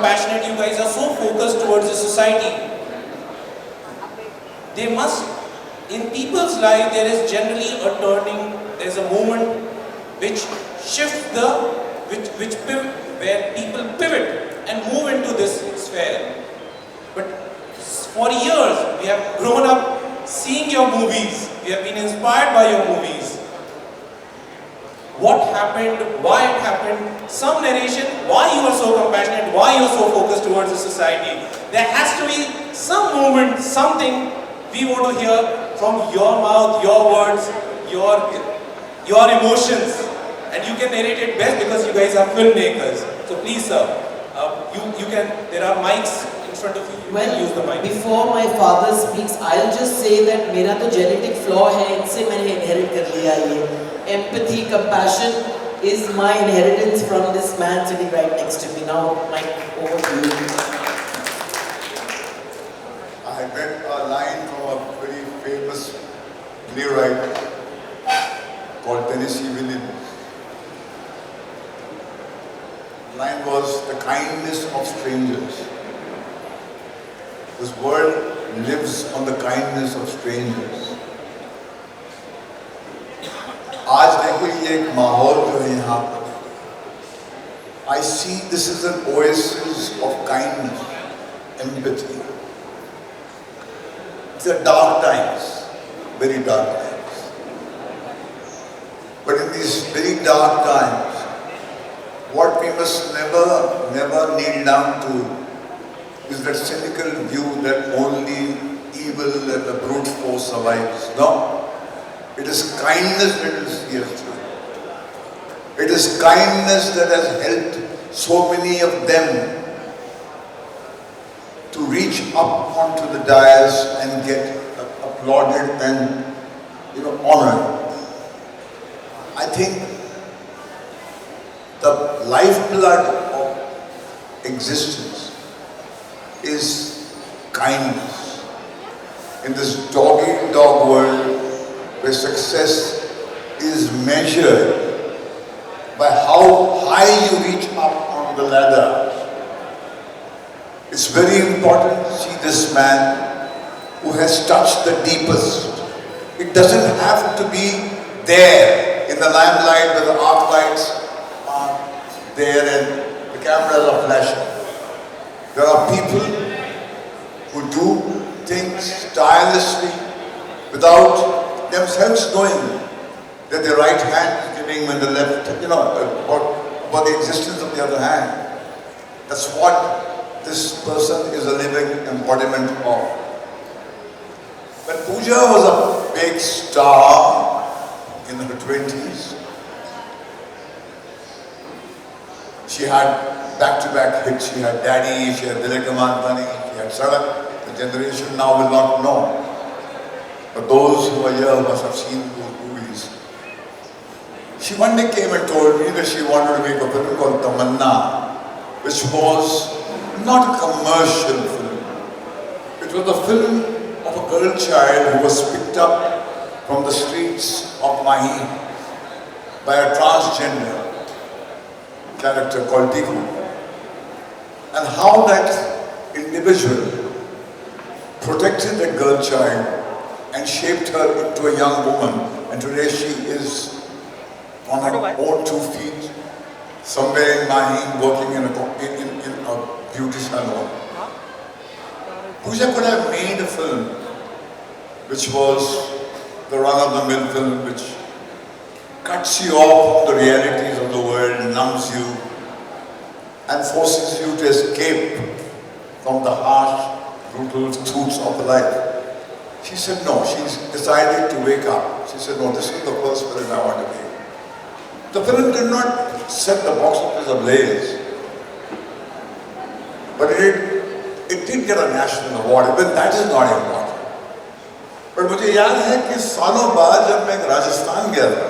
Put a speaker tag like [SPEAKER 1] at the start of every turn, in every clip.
[SPEAKER 1] compassionate, you guys are so focused towards the society. They must, in people's life, there is generally a turning, there's a moment which shifts where people pivot and move into this sphere. But For years, we have grown up seeing your movies. We have been inspired by your movies. What happened, why it happened, some narration, why you are so compassionate, why you are so focused towards the society. There has to be some movement, something we want to hear from your mouth, your words, your emotions. And you can narrate it best because you guys are filmmakers. So please sir, you can, there are mics in front of you, you can use the mic.
[SPEAKER 2] Before my father speaks, I'll just say that मेरा तो genetic flaw है, इनसे मैंने inherit कर लिया ये. Empathy, compassion is my inheritance from this man sitting right next to me. Now, Mike, over to you.
[SPEAKER 3] I read a line from a very famous playwright called Tennessee Williams. The line was, "The kindness of strangers." This world lives on the kindness of strangers. आज देखो ये एक माहौल जो है यहाँ पर, I see this is an oasis of kindness, empathy. It's a dark times, very dark times. But in these very dark times, what we must never kneel down to is that cynical view that only evil and the brute force survives. No. It is kindness that will see us through. It is kindness that has helped so many of them to reach up onto the dais and get applauded and honored. I think the lifeblood of existence is kindness. In this dog-eat-dog world, where success is measured by how high you reach up on the ladder. It's very important to see this man who has touched the deepest. It doesn't have to be there in the limelight where the arc lights are there and the cameras are flashing. There are people who do things tirelessly without themselves knowing that the right hand is giving when the left, about the existence of the other hand. That's what this person is a living embodiment of. When Pooja was a big star in her 20s, she had back-to-back hits. She had Daddy, she had Dil Ke Maanani, she had Sadak. The generation now will not know. But those who are here must have seen those movies. She one day came and told me that she wanted to make a film called Tamanna, which was not a commercial film. It was a film of a girl child who was picked up from the streets of Mahi by a transgender character called Diku. And how that individual protected that girl child and shaped her into a young woman. And today she is on her own 2 feet, somewhere in Mahi, working in a beauty salon. Pooja could have made a film which was the run-of-the-mill film which cuts you off from the realities of the world, numbs you, and forces you to escape from the harsh, brutal truths of life. She said no, she's decided to wake up. She said no, this is the first film I want to make. The film did not set the box office ablaze, but it did get a national award, but that is not important. But मुझे याद है कि सालों बाद जब मैं राजस्थान गया था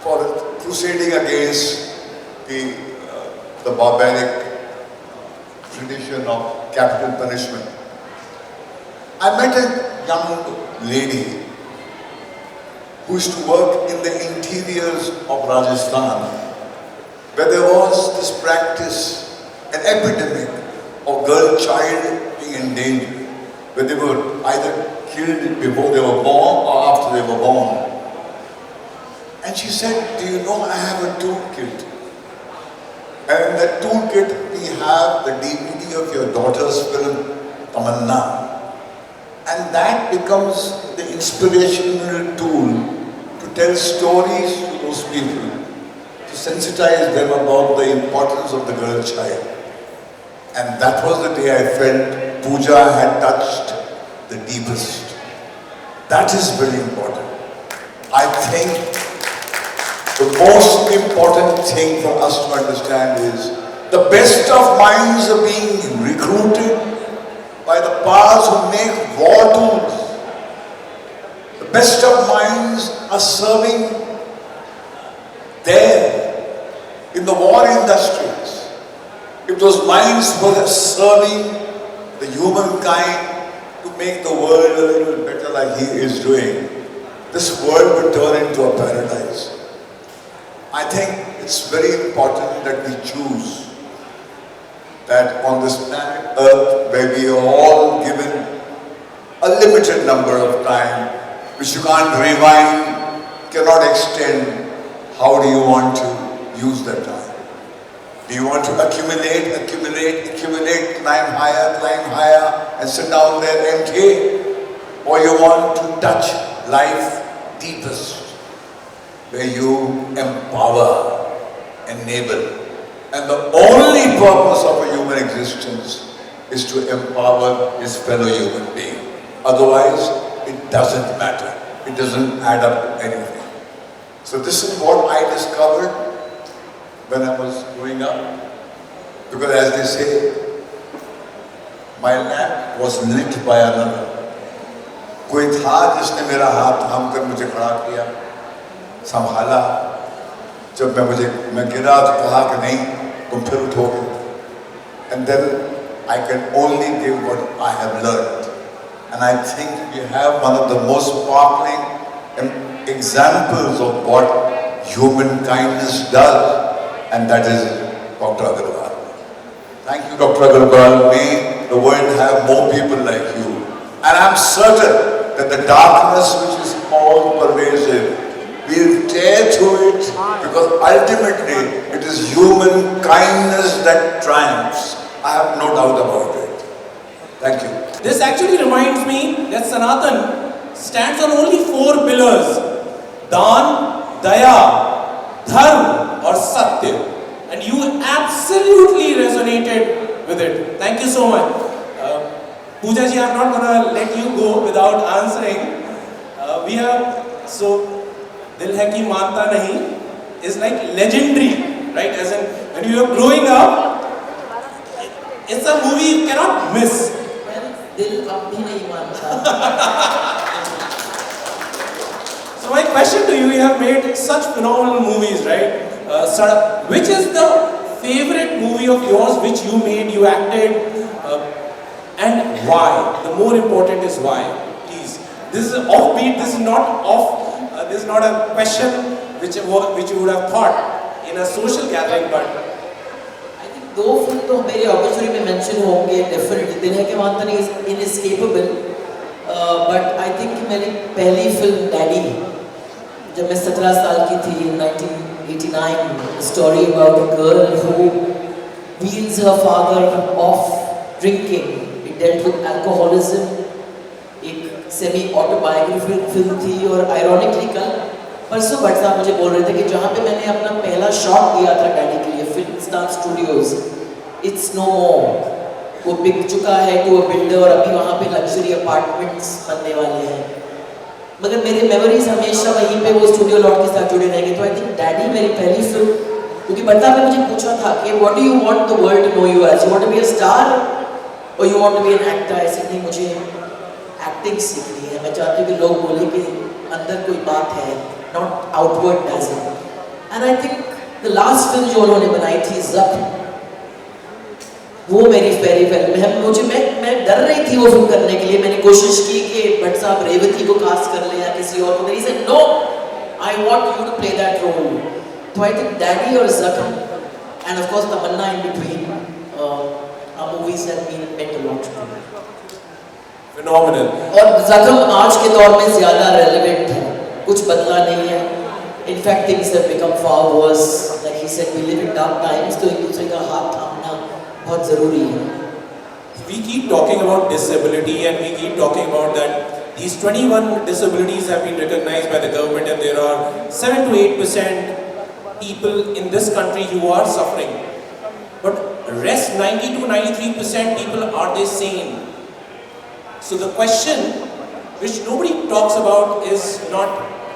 [SPEAKER 3] for crusading against the barbaric tradition of capital punishment, I met a young lady who used to work in the interiors of Rajasthan, where there was this practice, an epidemic of girl child being endangered, where they were either killed before they were born or after they were born. And she said, do you know I have a toolkit? And in that toolkit we have the DVD of your daughter's film. tamanna. And that becomes the inspirational tool to tell stories to those people, to sensitize them about the importance of the girl child. And that was the day I felt Pooja had touched the deepest. That is very important. I think the most important thing for us to understand is the best of minds are being recruited by the powers who make war tools. The best of minds are serving there in the war industries. If those minds were serving the humankind to make the world a little better like he is doing, this world would turn into a paradise. I think it's very important that we choose that on this planet Earth, where we are all given a limited number of time, which you can't rewind, cannot extend, how do you want to use that time? Do you want to accumulate, climb higher, and sit down there empty? Or you want to touch life deepest, where you empower, enable. And the only purpose of a human existence is to empower his fellow human being. Otherwise, it doesn't matter. It doesn't add up to anything. So this is what I discovered when I was growing up. Because as they say, my lamp was lit by another. कोई था जिसने मेरा हाथ थाम कर मुझे खड़ा किया, संभाला। जब मैं गिरा तो कहा कि नहीं, तुम फिर उठोगे। And then I can only give what I have learned. And I think we have one of the most sparkling examples of what human kindness does, and that is Dr. Agarwal. Thank you, Dr. Agarwal. May the world have more people like you. And I'm certain that the darkness which is all pervasive will tear through it, because ultimately it is human kindness that triumphs. I have no doubt about it. Thank you.
[SPEAKER 1] This actually reminds me that Sanatan stands on only 4 pillars: Dan, Daya, Dharma or Satya. And you absolutely resonated with it. Thank you so much. Pooja ji, I'm not gonna let you go without answering. We have, so Dil Hai Ki Manta Nahi is like legendary, right? As in, when you are growing up, it's a movie you cannot miss.
[SPEAKER 2] Dil ab bhi nahi manta.
[SPEAKER 1] So my question to you, you have made such phenomenal movies, right? Which is the favorite movie of yours which you made, you acted, and why? The more important is why. Please. This is offbeat, this is not off, this is not a question which you would have thought in a social gathering, but
[SPEAKER 2] I think दो film तो मेरे obituary में mention होंगे definitely. दिल है कि मानता नहीं is inescapable, but I think मेरी पहली फिल्म Daddy, जब मैं 17 साल की थी in 1989, a story about a girl who weans her father off drinking. It dealt with alcoholism. एक semi autobiographical फिल्म थी, और ironically कल परसों भट्ट साहब मुझे बोल रहे थे कि जहाँ पे मैंने अपना पहला शॉट दिया था डैडी के लिए film star studios, it's no more, वो बिक चुका है टू अ बिल्डर और अभी वहाँ पे लग्जरी अपार्टमेंट्स बनने वाले हैं, मगर मेरे मेमोरीज हमेशा वहीं पे वो स्टूडियो लॉट के साथ जुड़े रहेंगे। तो आई थिंक डैडी मेरी पहली फिल्म, क्योंकि भट्टा ने मुझे पूछा था कि what do you want the world to know you as, you want to be a star और you want to be an actor. ऐसे नहीं, मुझे एक्टिंग सीखनी है, मैं चाहती हूँ कि लोग बोले कि अंदर कोई बात है, not outward dazzle. And I think the last film जो उन्होंने बनाई थी ज़ख्म, वो मेरी फेरी फिल्म है। मैं डर रही थी वो फिल्म करने के लिए, मैंने कोशिश की कि भट्ट साहब रेवती को कास्ट कर ले या किसी और को, he said no, I want you to play that role. So I think Daddy और ज़ख्म and of course Tamanna in between are movies that meant a lot to me.
[SPEAKER 1] phenomenal.
[SPEAKER 2] और ज़ख्म आज के दौर में ज़्यादा relevant है, कुछ बदला नहीं है। In fact, things have become far worse. Like he said, we live in dark times, तो एक दूसरे का हाथ थामना बहुत ज़रूरी है।
[SPEAKER 1] We keep talking about disability and we keep talking about that these 21 disabilities have been recognized by the government and there are 7 to 8% people in this country who are suffering. But rest 90 to 93% people, are they sane? So the question which nobody talks about is not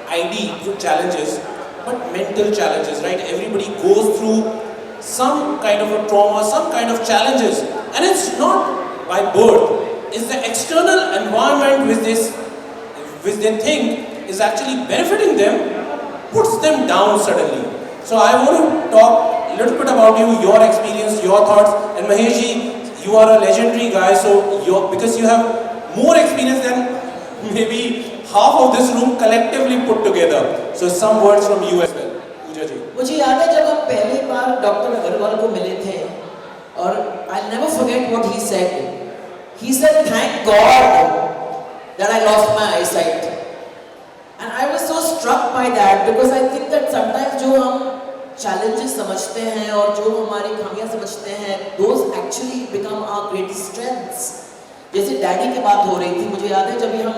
[SPEAKER 1] ID challenges, but mental challenges, right? Everybody goes through some kind of a trauma, some kind of challenges, and it's not by birth. It's the external environment which they think is actually benefiting them, puts them down suddenly. So I want to talk a little bit about you, your experience, your thoughts, and Maheshji, you are a legendary guy, so because you have more experience than maybe half of this room collectively put together. So some words from you as well. Pooja ji.
[SPEAKER 2] मुझे याद है जब हम पहली बार doctor Agarwal को मिले थे और I'll never forget what he said. He said, "Thank God that I lost my eyesight." And I was so struck by that because I think that sometimes जो हम challenges समझते हैं और जो हमारी खामियां समझते हैं, those actually become our greatest strengths. जैसे डैडी की बात हो रही थी, मुझे याद है जब भी हम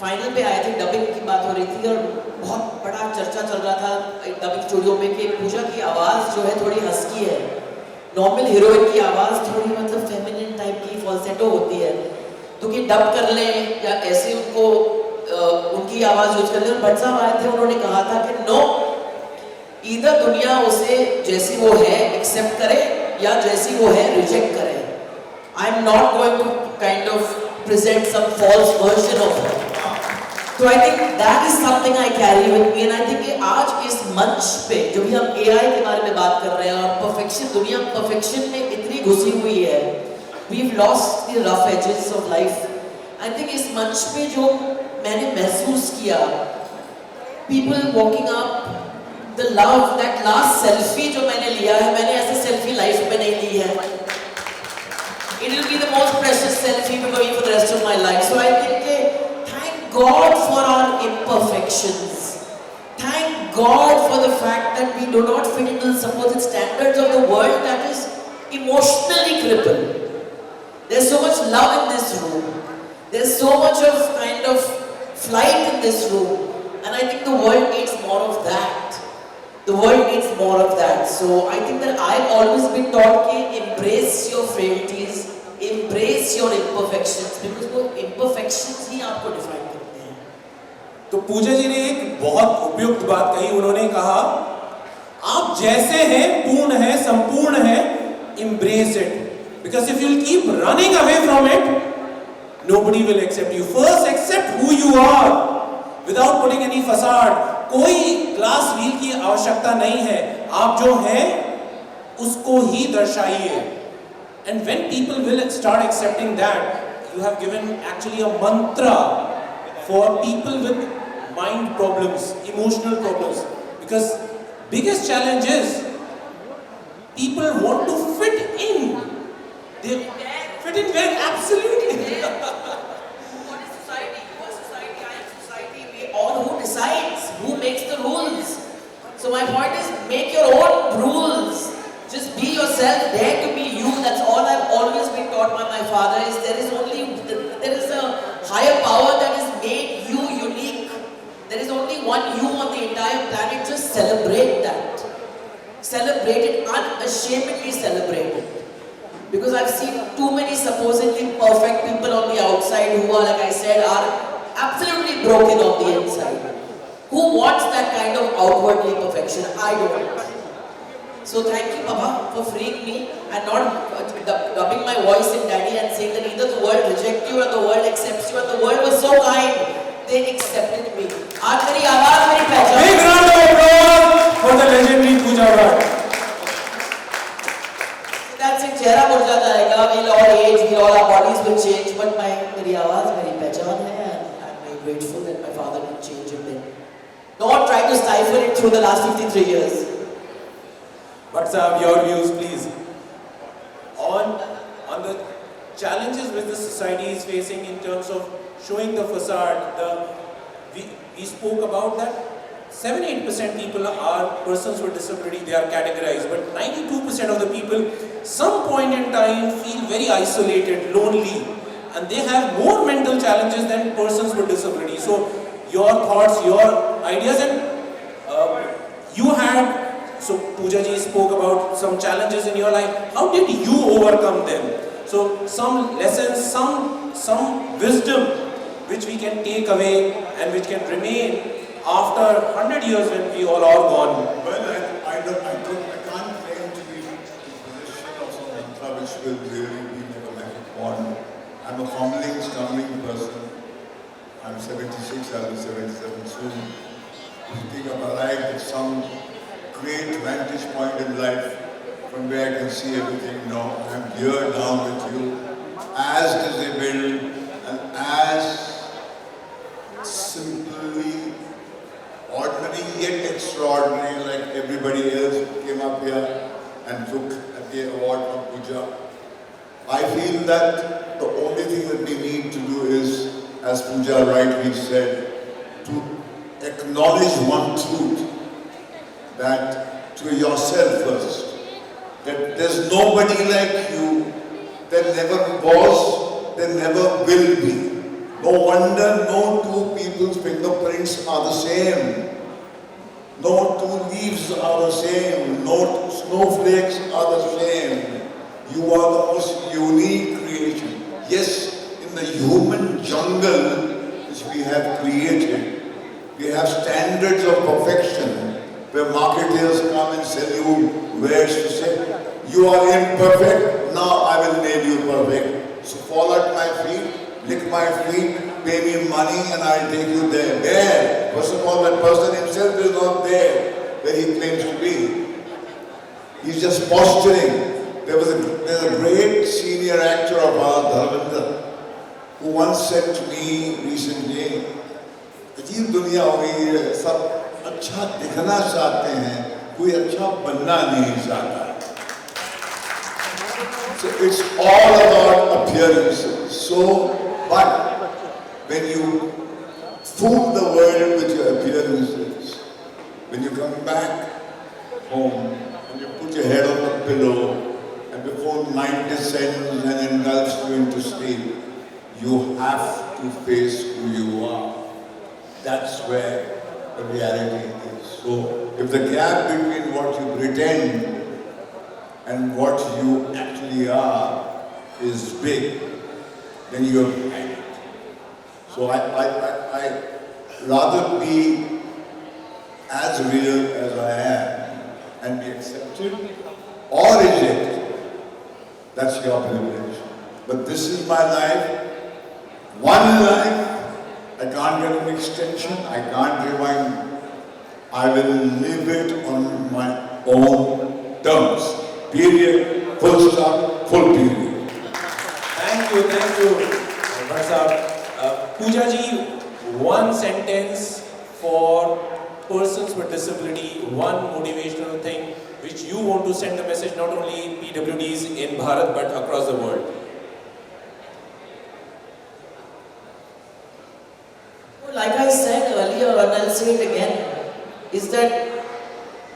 [SPEAKER 2] फाइनल पे आए थे, डबिंग की बात हो रही थी और बहुत बड़ा चर्चा चल रहा था डबिंग स्टूडियो में कि पूजा की आवाज़ जो है थोड़ी हस्की है, नॉर्मल हीरोइन की आवाज़ थोड़ी मतलब फेमिनिन टाइप की फॉल्सेटो होती है, तो कि डब कर लें या ऐसे उनको उनकी आवाज़ यूज कर लें। भट्ट साहब आए थे, उन्होंने कहा था कि नो, इधर दुनिया उसे जैसी वो है एक्सेप्ट करे या जैसी वो है रिजेक्ट करे। I am not going to kind of present some false version of her. So I think that is something I carry with me, and I think कि आज इस मंच पे जो भी हम AI के बारे में बात कर रहे हैं और perfection, दुनिया perfection में इतनी घुसी हुई है, we've lost the rough edges of life. I think इस मंच पे जो मैंने महसूस किया, people walking up, the love, that last selfie जो मैंने लिया है, मैंने ऐसे selfie life में नहीं ली है. It will be the most precious selfie for me for the rest of my life. So I think, thank God for our imperfections. Thank God for the fact that we do not fit into the supposed standards of the world that is emotionally crippled. There's so much love in this room. There's so much of kind of flight in this room. And I think the world needs more of that. The world needs more of that. So I think that I've always been taught to embrace your frailties, embrace your imperfections, because वो imperfections ही आपको define करते हैं.
[SPEAKER 1] तो पूजा जी ने एक बहुत उपयुक्त बात कही, उन्होंने कहा आप जैसे हैं, पूर्ण हैं, संपूर्ण हैं, embrace it. Because if you'll keep running away from it, nobody will accept you. First accept who you are without putting any facade. कोई ग्लास व्हील की आवश्यकता नहीं है, आप जो हैं उसको ही दर्शाइए. And when people will start accepting that, you have given actually a mantra for people with mind problems, emotional problems. Because biggest challenge is people want to fit in. They fit in where? Absolutely.
[SPEAKER 2] What is society? You are society, I am society. We all who decides, who makes the rules. So my point is, make your own rules. Just be yourself, dare to be you. That's all I've always been taught by my father. Is there is a higher power that has made you unique. There is only one you on the entire planet. Just celebrate that. Celebrate it, unashamedly celebrate it. Because I've seen too many supposedly perfect people on the outside who are, like I said, are absolutely broken on the inside. Who wants that kind of outwardly perfection? I don't. So thank you, Papa, for freeing me and not dubbing my voice in Daddy and saying that either the world rejects you or the world accepts you, and the world was so kind, they accepted me. आज मेरी आवाज मेरी पहचान.
[SPEAKER 1] Big round of applause for the legendary Pooja Bhatt.
[SPEAKER 2] That's it. चेहरा मुरझाता रहेगा. We'll all age, all our bodies will change, but मेरी आवाज मेरी पहचान है, and I'm very grateful that my father can change it then. Don't try to stifle it through the last 53 years.
[SPEAKER 1] But sir, your views, please, on the challenges which the society is facing in terms of showing the facade. We spoke about that 7-8% people are persons with disability, they are categorized, but 92% of the people, some point in time, feel very isolated, lonely, and they have more mental challenges than persons with disability. So, your thoughts, your ideas, and you had, so Pooja ji spoke about some challenges in your life. How did you overcome them? So, some lessons, some wisdom which we can take away and which can remain after 100 years when we all are gone.
[SPEAKER 3] Well, I can't claim to be in possession of some mantra which will really be like a magic wand. I'm a fumbling, stumbling person. I'm 76, I'll be 77 soon. If you think I've arrived at some great vantage point in life from where I can see everything, I'm here now with you, as disabled and as simply ordinary yet extraordinary, like everybody else who came up here and took the award from Pooja. I feel that the only thing that we need to do is, as Pooja rightly said, to acknowledge one truth, that to yourself first, that there's nobody like you, there never was, there never will be. No wonder no two people's fingerprints are the same. No two leaves are the same. No snowflakes are the same. You are the most unique creation. Yes, in the human jungle which we have created, we have standards of perfection where marketers come and sell you wares to say, you are imperfect, now I will make you perfect. So fall at my feet, lick my feet, pay me money and I'll take you there. Where? First of all, that person himself is not there where he claims to be. He's just posturing. There's a great senior actor of ours, Dharmendra, who once said to me recently, अजीब दुनिया हो गई है, सब अच्छा दिखना चाहते हैं, कोई अच्छा बनना नहीं चाहता. So it's all about appearances. So, but when you fool the world with your appearances, when you come back home and you put your head on the pillow and before night descends and engulfs you into sleep, you have to face who you are. That's where the reality is. So if the gap between what you pretend and what you actually are is big, then you're behind it. So I rather be as real as I am and be accepted or rejected. That's your privilege. But this is my life, one life. I can't get an extension, I can't rewind. I will live it on my own terms. Period, full stop, full period.
[SPEAKER 1] Thank you, Bhatt Sahab. Pooja ji, one sentence for persons with disability, one motivational thing which you want to send a message not only in PWDs in Bharat but across the world.
[SPEAKER 2] Like I said earlier, and I'll say it again, is that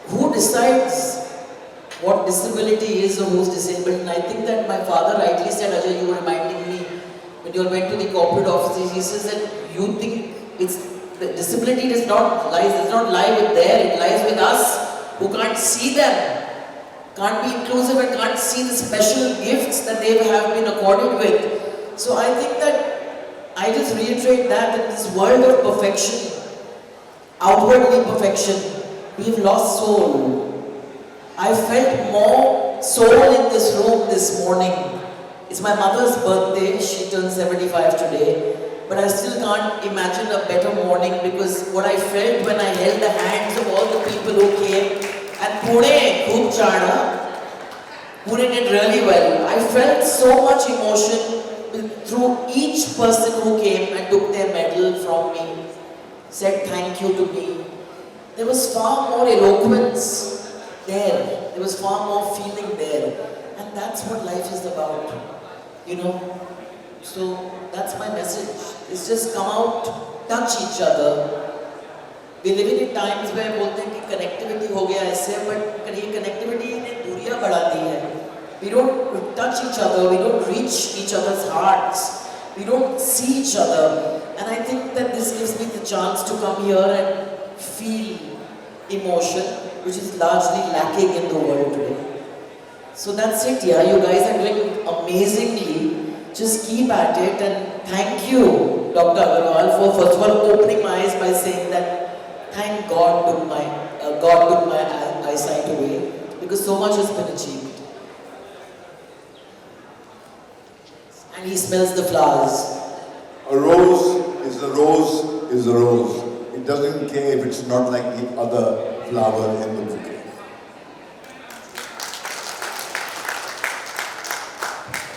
[SPEAKER 2] who decides what disability is or who's disabled? And I think that my father rightly said, Ajay, you were reminding me, when you all went to the corporate offices, he says that you think the disability does not lie with there, it lies with us who can't see them, can't be inclusive and can't see the special gifts that they have been accorded with. So I think that I just reiterate that in this world of perfection, outwardly perfection, we've lost soul. I felt more soul in this room this morning. It's my mother's birthday, she turned 75 today, but I still can't imagine a better morning because what I felt when I held the hands of all the people who came, and Pune, Khub Chana, Pune did really well. I felt so much emotion through each person who came and took their medal from me, said thank you to me. There was far more eloquence there. There was far more feeling there. And that's what life is about, So that's my message. It's just come out, touch each other, We live in times where बोलते हैं कि connectivity हो गया ऐसे, but ये connectivity ने दूरियां बढ़ा दी है. We don't touch each other, we don't reach each other's hearts, we don't see each other, and I think that this gives me the chance to come here and feel emotion, which is largely lacking in the world today. So that's it, yeah. You guys are doing amazingly. Just keep at it, and thank you, Dr. Agarwal, for first of all opening my eyes by saying that thank God took my eyesight away, because so much has been achieved. And he smells the flowers.
[SPEAKER 3] A rose is a rose is a rose. It doesn't care if it's not like the other flower in the bouquet.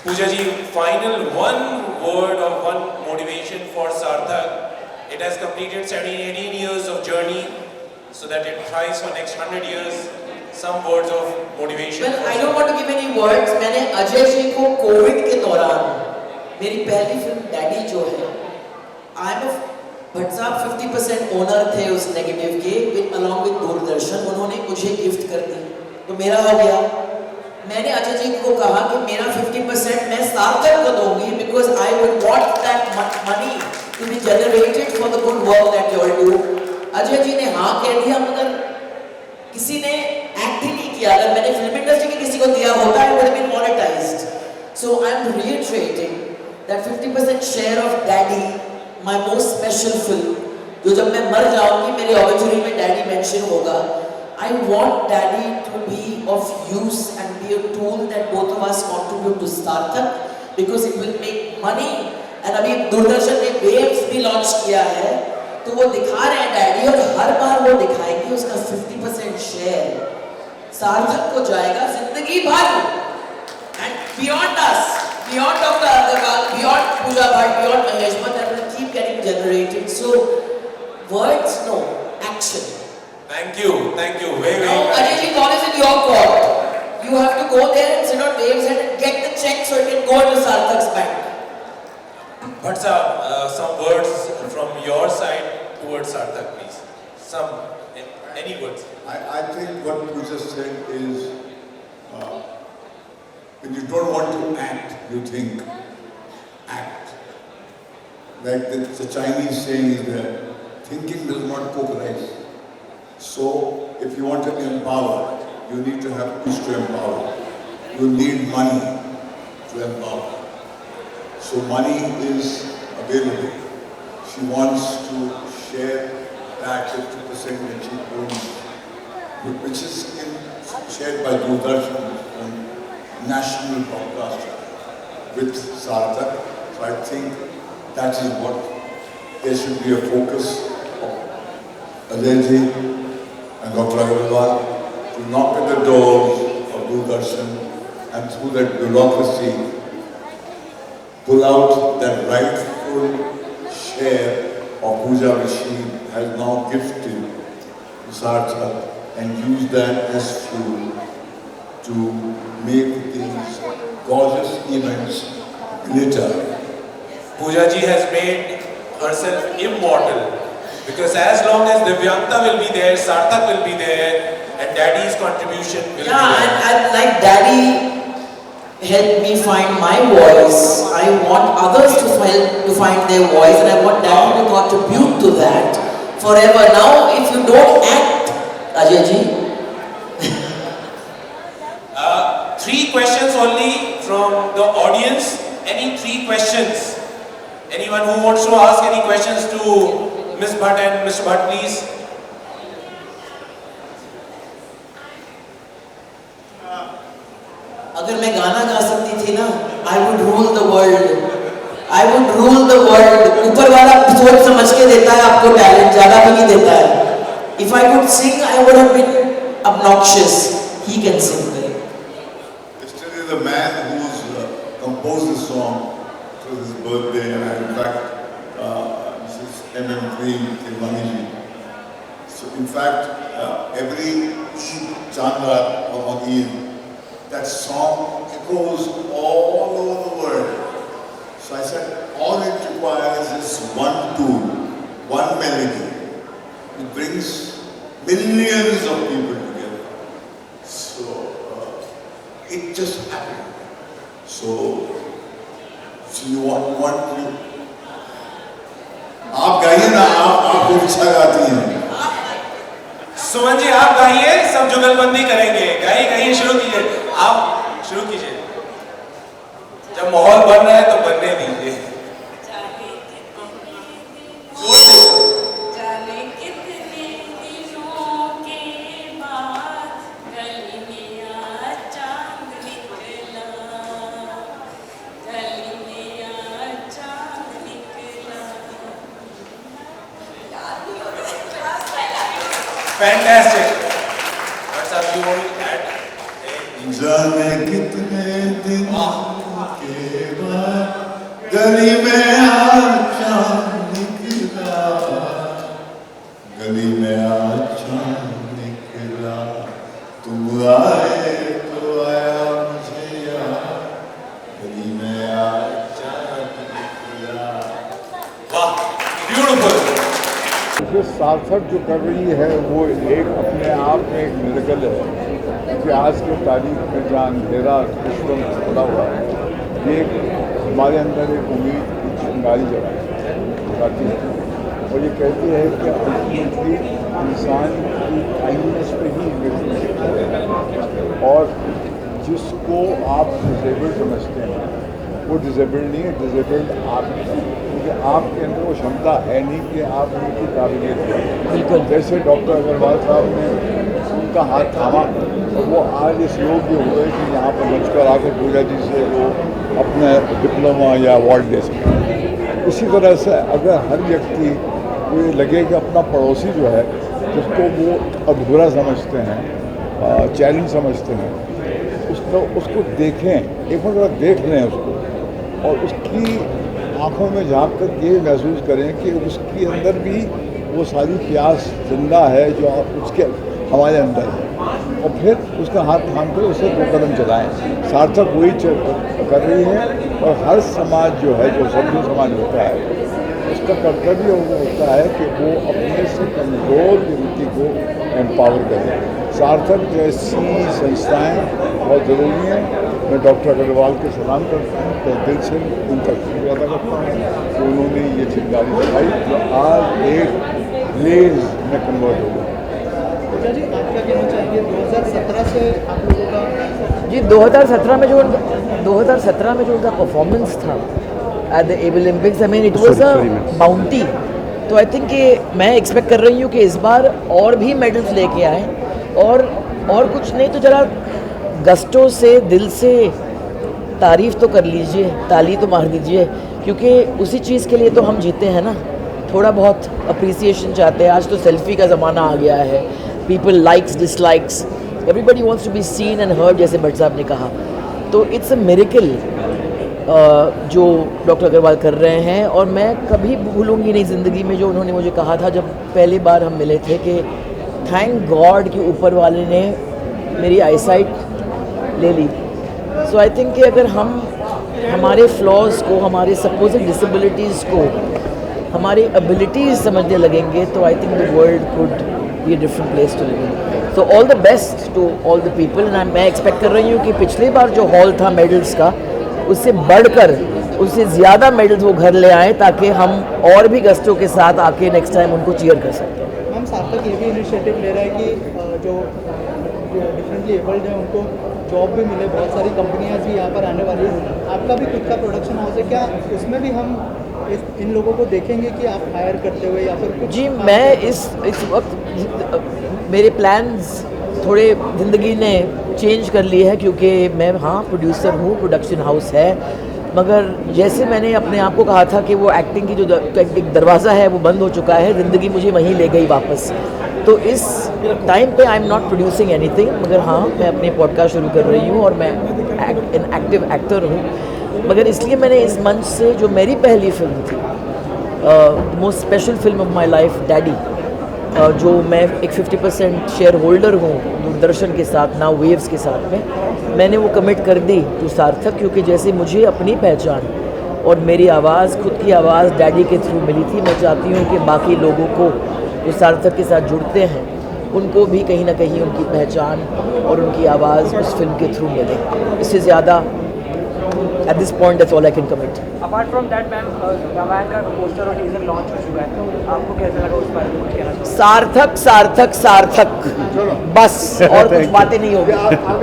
[SPEAKER 1] Pooja ji, final one word or one motivation for Sarthak. It has completed 18 years of journey, so that it thrives for next 100 years. Some words of motivation.
[SPEAKER 2] Well, I don't want to give any words. मैंने अजय जी को Covid के दौरान मेरी पहली film daddy जो है, भट्ट साहब 50% owner थे उस नेगेटिव के, along with दूरदर्शन, उन्होंने मुझे गिफ्ट कर दी, तो मेरा हो गया. मैंने अजय जी को कहा कि मेरा 50% मैं सार्थक को दूंगी, because I would want that money to be generated for the good work that you all do. Ajay ji ने हाँ कह दिया, मगर किसी ने एक्ट ही नहीं किया. अगर मैंने फिल्म इंडस्ट्री के किसी को दिया होता, it would have been monetized. So I'm reiterating that 50% share of Daddy, my most special film, जो जब मैं मर जाऊंगी मेरे obituary में Daddy mention होगा. I want Daddy to be of use and be a tool that both of us contribute to Sarthak, because it will make money. And अभी दूरदर्शन ने Waves भी launch किया है, तो वो दिखा रहे हैं Daddy, और हर बार वो दिखाएंगे उसका 50% share सार्थक को जाएगा जिंदगी भर. And beyond us, beyond Dr. Agarwal, beyond Pooja Bhatt, beyond Mahesh Bhatt, that will keep getting generated. So words, no, action.
[SPEAKER 1] Thank you, very
[SPEAKER 2] Now, Ajay ji, ball is in your court. You have to go there and sit on Dave's head and get the check so it can go into Sarthak's bank.
[SPEAKER 1] Bhatt sahab, some words from your side towards Sarthak, please. Any words?
[SPEAKER 3] I think what you just said is, when you don't want to act, you think, act. Like the Chinese saying is that thinking does not cook rice. So if you want to empower, you need to have push to empower. You need money to empower. So money is available. She wants to share that 50% that she owns, which is shared by Doordarshan, national broadcaster, with Sarthak. So I think that is what there should be a focus of Ajay ji and Dr. Agarwal to knock at the doors of Doordarshan, and through that bureaucracy pull out that rightful share of Pooja which she has now gifted to Sarthak, and use that as fuel to make these gorgeous events glitter.
[SPEAKER 1] Pooja ji has made herself immortal, because as long as Divyanta will be there, Sarthak will be there, and Daddy's contribution will be there.
[SPEAKER 2] Yeah, and like Daddy helped me find my voice, I want others to find their voice, and I want Daddy to contribute to that forever. Now, if you don't act, Ajay ji.
[SPEAKER 1] 3 questions only from the audience. Any 3 questions? Anyone who wants to ask any questions to Ms. Bhatt and Mr. Bhatt, please?
[SPEAKER 2] अगर मैं गाना गा सकती थी ना, I would rule the world. I would rule the world. ऊपर वाला सोच समझ के देता है आपको टैलेंट, ज़्यादा भी नहीं देता है. If I could sing, I would have been obnoxious. He can sing.
[SPEAKER 3] Yesterday, the man who's composed the song for his birthday, and in fact, this is MM3 Tilmani. So, in fact, every Chandra on Eid, that song echoes all over the world. So I said, all it requires is one tune, one melody. It brings millions of people together. So it just happened. So you want you. आप गाइए ना, आपको अच्छा गाती हैं।
[SPEAKER 1] सुमन जी आप गाइए, सब जुगलबंदी करेंगे। गाइए गाइए, शुरू कीजिए, आप शुरू कीजिए। जब माहौल बन रहा है तो बनने दीजिए। जोर से। Fantastic. What's up? You want to add?
[SPEAKER 3] जाने कितने दिन के बाद गली में आचा निकला, गली में आचा निकला, तुम आए तो आया मुझे याद, गली में आचा निकला।
[SPEAKER 1] वाह, beautiful.
[SPEAKER 4] जो सार्थक जो कर रही है वो एक अपने आप में एक मिरेकल है कि आज की तारीख में जहाँ अंधेरा दुश्मन पड़ा हुआ है, ये हमारे अंदर एक उम्मीद की चिंगारी जगाती है और ये कहती है कि अल्टीमेटली इंसान की काइंडनेस पे ही रिलेशनशिप है और जिसको आप डिसेबल्ड समझते हैं वो डिसेबल्ड नहीं है, डिसेबल्ड आप हैं, क्योंकि आपके अंदर वो क्षमता है नहीं कि आप उनकी काबिलियत है। बिल्कुल जैसे डॉक्टर अग्रवाल साहब ने उनका हाथ थामा और वो आज इस योग्य हुए कि यहाँ पर मंच पर आकर पूजा जी से वो अपना डिप्लोमा या अवार्ड दे सकें। इसी तरह से अगर हर व्यक्ति को ये लगे कि अपना पड़ोसी जो है जिसको वो अधूरा समझते हैं, चैलेंज समझते हैं, उसको देखें, एक बार देख लें उसको और उसकी आँखों में झाँक कर ये महसूस करें कि उसके अंदर भी वो सारी प्यास जिंदा है जो उसके हमारे अंदर है और फिर उसका हाथ थाम कर उसे 2 कदम चलाएं। सार्थक वही कर रही है और हर समाज जो है, जो सभ्य समाज होता है, उसका कर्तव्य वो होता है कि वो अपने से कमज़ोर व्यक्ति को एम्पावर करे। सार्थक जैसी संस्थाएं बहुत ज़रूरी हैं। मैं डॉक्टर अग्रवाल के सलाम करता हूँ, तो दिल से उनका शुक्रिया अदा करता हूँ कि उन्होंने ये चिंगारी दिखाई जो आज एक ब्लेज में कन्वर्ट हो गया।
[SPEAKER 5] पूजा जी आप क्या कहना चाहिए 2017 से आप लोगों का?
[SPEAKER 2] जी 2017 में जो उनका परफॉर्मेंस था at the Olympics, I mean it was a bounty. तो आई थिंक कि मैं एक्सपेक्ट कर रही हूँ कि इस बार और भी मेडल्स लेके आए और कुछ नहीं तो जरा गस्टों से, दिल से तारीफ़ तो कर लीजिए, ताली तो मार दीजिए, क्योंकि उसी चीज़ के लिए तो हम जीते हैं ना। थोड़ा बहुत अप्रिसिएशन चाहते हैं। आज तो सेल्फी का ज़माना आ गया है, people likes dislikes, everybody wants to be seen and heard, जैसे भट्ट साहब ने कहा। तो इट्स अ मिरेकल जो डॉक्टर अग्रवाल कर रहे हैं और मैं कभी भूलूंगी नहीं ज़िंदगी में जो उन्होंने मुझे कहा था जब पहली बार हम मिले थे कि थैंक गॉड कि ऊपर वाले ने मेरी आईसाइट ले ली। सो आई थिंक कि अगर हम हमारे फ्लॉज को, हमारे सपोजिड डिसेबिलिटीज़ को हमारी एबिलिटीज़ समझने लगेंगे तो I think the world could be a different place to live in. So all the best to all the people. मैं एक्सपेक्ट कर रही हूँ कि पिछली बार जो हॉल था मेडल्स का, उससे बढ़कर उससे ज़्यादा मेडल्स वो घर ले आएँ ताकि हम और भी गस्टों के साथ आके नेक्स्ट टाइम उनको चीयर कर सकें।
[SPEAKER 5] मैम सार्थक ये भी इनिशिएटिव ले रहा है कि जो डिफरेंटली एबल्ड हैं उनको जॉब भी मिले, बहुत सारी कंपनियां भी यहाँ पर आने वाली हैं। आपका भी खुद का प्रोडक्शन हाउस है, क्या उसमें भी हम इन लोगों को देखेंगे कि आप हायर करते हुए या फिर कुछ?
[SPEAKER 2] जी मैं इस वक्त मेरे प्लान्स थोड़े ज़िंदगी ने चेंज कर लिए हैं, क्योंकि मैं प्रोड्यूसर हूँ, प्रोडक्शन हाउस है, मगर जैसे मैंने अपने आप को कहा था कि वो एक्टिंग की जो एक दरवाज़ा है वो बंद हो चुका है, ज़िंदगी मुझे वहीं ले गई वापस। तो इस टाइम पे आई एम नॉट प्रोड्यूसिंग एनीथिंग, मगर मैं अपने पॉडकास्ट शुरू कर रही हूँ और मैं एन एक्टिव एक्टर हूँ। मगर इसलिए मैंने इस मंच से जो मेरी पहली फिल्म थी, most special film of my life, daddy, जो मैं एक 50% शेयर होल्डर हूँ दूरदर्शन के साथ, नाउ वेव्स के साथ में, मैंने वो कमिट कर दी टू सार्थक, क्योंकि जैसे मुझे अपनी पहचान और मेरी आवाज़, खुद की आवाज़ डैडी के थ्रू मिली थी, मैं चाहती हूँ कि बाकी लोगों को जो सार्थक के साथ जुड़ते हैं उनको भी कहीं ना कहीं उनकी पहचान और उनकी आवाज़ उस फिल्म के थ्रू मिले। इससे ज़्यादा at this point that's all I can commit.
[SPEAKER 6] Apart from that ma'am, Ramayan का पोस्टर और टीजर लॉन्च हो चुका है, आपको कैसा लगा उस बारे में कुछ कहना चाहिए?
[SPEAKER 2] सार्थक सार्थक सार्थक, बस और कुछ बातें नहीं होगी।